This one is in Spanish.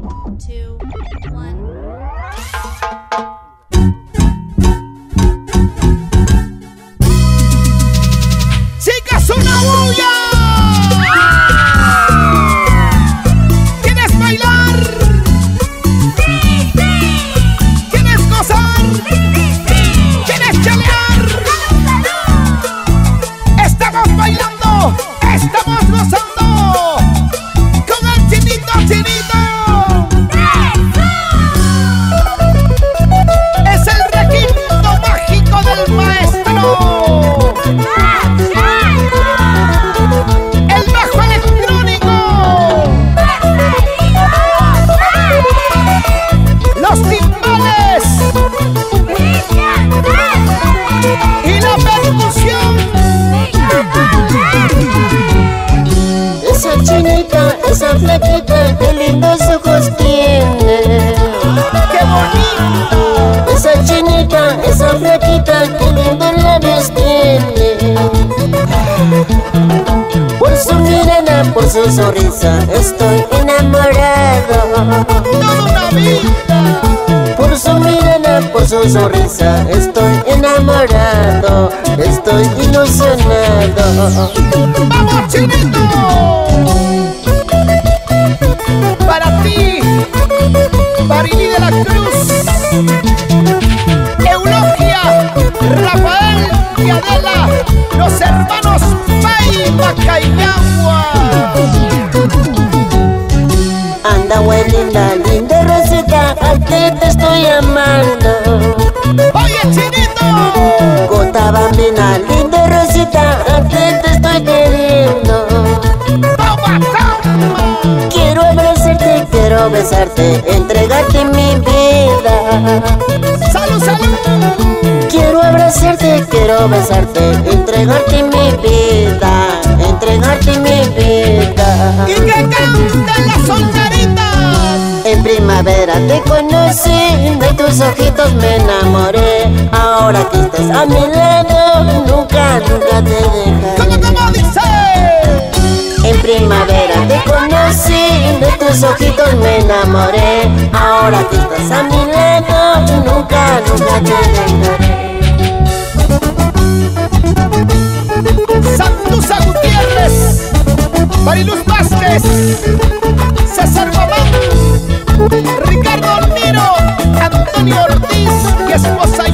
2, 1. ¡Chicas, una bulla! ¿Quieres bailar? ¡Sí, sí! ¿Quieres gozar? ¡Sí, sí! ¿Quieres chalear? ¡Estamos bailando! ¡Estamos gozando! ¡Con el chinito, chinito! ¡Es el requinto mágico del maestro! ¡El bajo electrónico! ¡Los timbales! ¡Y la percusión! Esa chinita, esa flaquita, qué lindos ojos tiene. ¡Qué bonito! Esa chinita, esa flaquita, qué lindos labios tiene. Por su mirada, por su sonrisa, estoy enamorado. ¡Toda una vida! Por su mirada, por su sonrisa, estoy enamorado. Estoy ilusionado. ¡Vamos, chinito! Para ti, Marily de la Cruz, Eulogia, Rafael y Adela, los hermanos Pai Macayagua. Anda, güey, linda, linda Rosita, a ti te estoy amando. Oye, chinito, Gota bambina, linda Rosita, a ti te estoy queriendo. toma, toma. Quiero abrazarte, quiero besarte, entregarte mi vida. Salud, salud. Quiero abrazarte, quiero besarte, entregarte mi vida, entregarte mi vida. Y que canten las solteritas. En primavera te conocí, de tus ojitos me enamoré. Ahora que estás a mi lado, nunca, nunca te dejaré. ¿Cómo dice? En primavera te conocí, de tus ojitos me enamoré. Ahora que estás a mi lado, nunca, nunca te dejaré. Santuza Gutiérrez, Mariluz Vázquez, César Mamán, Ricardo Niro, Antonio Ortiz y esposa